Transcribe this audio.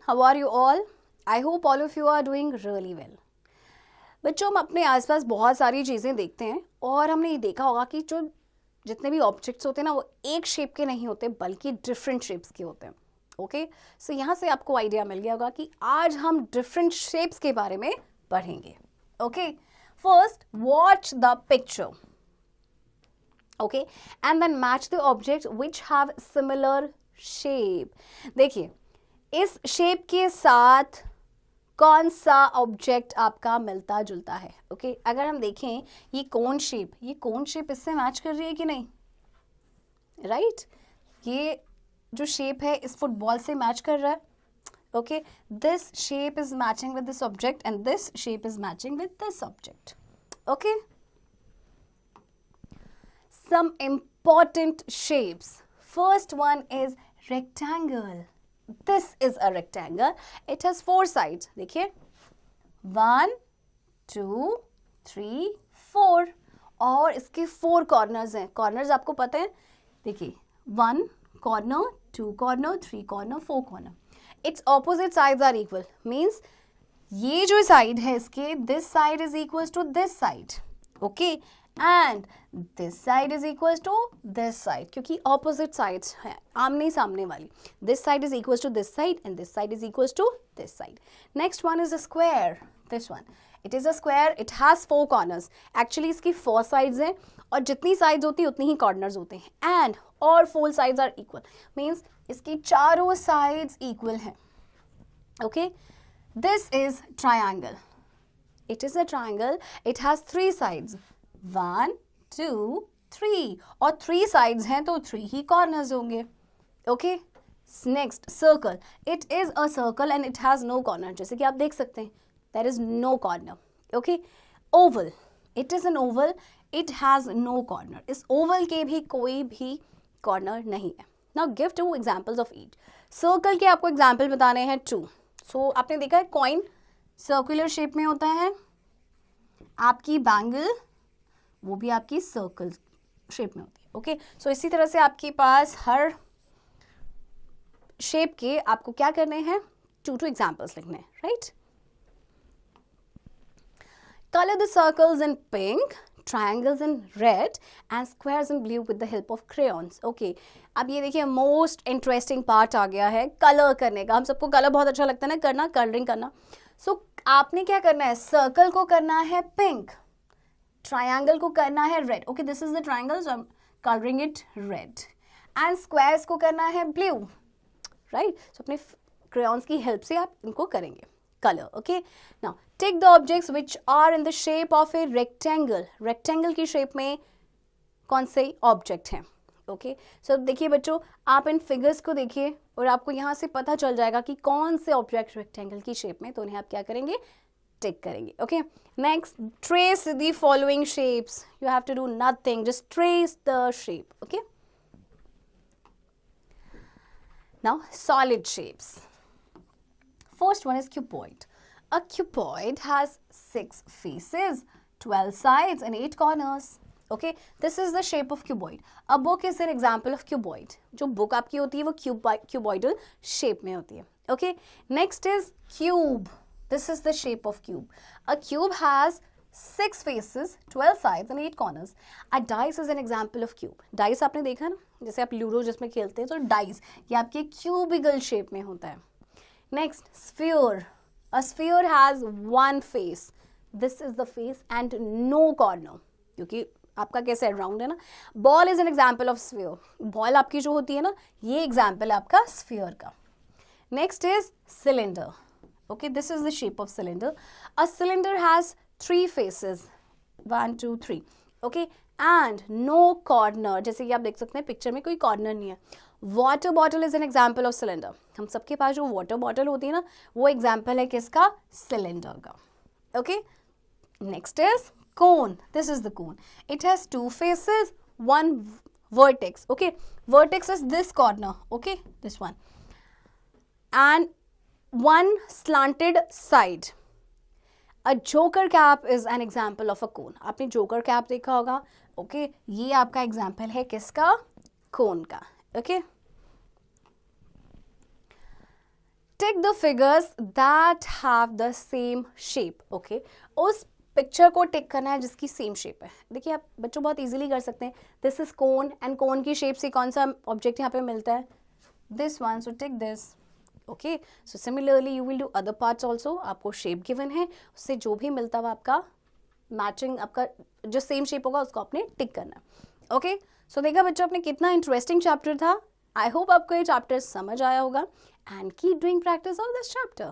How are you all? I hope all of you are doing really well. बच्चों, हम अपने आसपास बहुत सारी चीज़ें देखते हैं और हमने ये देखा होगा कि जो जितने भी ऑब्जेक्ट्स होते हैं ना, वो एक शेप के नहीं होते बल्कि डिफरेंट शेप्स के होते हैं. ओके, सो यहाँ से आपको आइडिया मिल गया होगा कि आज हम डिफरेंट शेप्स के बारे में पढ़ेंगे. Okay, first watch the picture. Okay, and then match the object which have similar shape. देखिए, इस शेप के साथ कौन सा ऑब्जेक्ट आपका मिलता जुलता है. ओके, अगर हम देखें ये कोन शेप इससे मैच कर रही है कि नहीं, राइट? ये जो शेप है इस फुटबॉल से मैच कर रहा है. Okay, this shape is matching with this object and this shape is matching with this object. Okay, some important shapes. First one is rectangle. This is a rectangle. It has 4 sides. देखिए, 1, 2, 3, 4 और इसके 4 corners हैं. Corners आपको पता है. देखिए, 1 corner, 2 corner, 3 corner, 4 corner. Its opposite sides are equal. Means ये जो साइड है इसके, this side is equals to this side. Okay, and this side is equals to this side, क्योंकि opposite sides हैं, आमने सामने वाली. This side is equals to this side and this side is equals to this side. Next one is a square. This one, it is a square. It has 4 corners. Actually इसकी 4 sides हैं और जितनी sides होती है उतनी ही corners होते हैं. And all 4 sides are equal. Means इसकी चारों sides equal हैं. Okay, this is triangle. It is a triangle. It has 3 sides. 1, 2, 3 और 3 sides हैं तो 3 ही corners होंगे. Okay, next circle. It is a circle and it has no corner. जैसे कि आप देख सकते हैं, there is no corner. Okay, oval. It is an oval. It has no corner. इस oval के भी कोई भी corner नहीं है. Now give 2 examples of each. Circle के आपको example बताने हैं 2. So आपने देखा है coin circular shape में होता है. आपकी bangle वो भी आपकी सर्कल शेप में होती है. ओके, सो इसी तरह से आपके पास हर शेप के आपको क्या करने हैं, 2 एग्जाम्पल्स लिखने हैं. Right, colour the circles in pink, triangles in red and squares in blue with the help of crayons. Okay, अब ये देखिए मोस्ट इंटरेस्टिंग पार्ट आ गया है, कलर करने का. हम सबको कलर बहुत अच्छा लगता है ना करना, कलरिंग करना. सो आपने क्या करना है, सर्कल को करना है पिंक, ट्रायंगल को करना है red. Okay, this is the triangle, so I am colouring it red. And squares को करना है ब्लू. राइट, सो अपने क्रेयॉन्स की हेल्प से आप इनको करेंगे colour. Okay, now take the objects which are in the shape of a rectangle. Rectangle की शेप में कौन से ऑब्जेक्ट हैं. ओके, सो देखिए बच्चों, आप इन फिगर्स को देखिए और आपको यहाँ से पता चल जाएगा कि कौन से ऑब्जेक्ट रेक्टेंगल की शेप में, तो उन्हें आप क्या करेंगे, टिक करेंगे. Okay, next trace the following shapes. You have to do nothing, just trace the shape. Okay, now solid shapes. First one is cuboid. A cuboid has 6 faces, 12 sides and 8 corners. Okay, this is the shape of cuboid. A book is an example of cuboid. जो book आपकी होती है वो cuboidal shape में होती है. Okay, next is cube. This is the shape of cube. A cube has 6 faces, 12 sides and 8 corners. A dice is an example of cube. Dice आपने देखा ना, जैसे आप लूडो जिसमें खेलते हैं, तो dice ये आपके cubical shape में होता है. Next, sphere. A sphere has 1 face. This is the face and no corner. क्योंकि आपका कैसे है, राउंड है ना. Ball is an example of sphere. Ball आपकी जो होती है ना, ये example है आपका sphere का. Next is cylinder. Okay, this is the shape of cylinder. A cylinder has 3 faces, 1, 2, 3. Okay, and no corner. जैसे कि आप देख सकते हैं पिक्चर में कोई कॉर्नर नहीं है. Water bottle is an example of cylinder. हम सबके पास जो वाटर बॉटल होती है ना, वो एग्जाम्पल है किसका, सिलेंडर का. Okay, next is cone. This is the cone. It has 2 faces, 1 vertex. Okay, vertex is this corner. Okay, this one, and 1 slanted side. A joker cap is an example of a cone. आपने joker cap देखा होगा. Okay, ये आपका example है किसका, कोन का. Okay, tick the figures that have the same shape. Okay, उस picture को टिक करना है जिसकी सेम शेप है. देखिए आप बच्चों बहुत इजीली कर सकते हैं. दिस इज कोन एंड कोन की शेप से कौन सा ऑब्जेक्ट यहाँ पे मिलता है? This one. So tick this. Okay, so similarly you will do other parts also. आपको शेप गिवन है, उससे जो भी मिलता हुआ आपका मैचिंग, आपका जो सेम शेप होगा उसको आपने टिक करना. ओके, सो देखा बच्चों आपने कितना इंटरेस्टिंग चैप्टर था. आई होप आपको ये चैप्टर समझ आया होगा and keep doing practice of this chapter.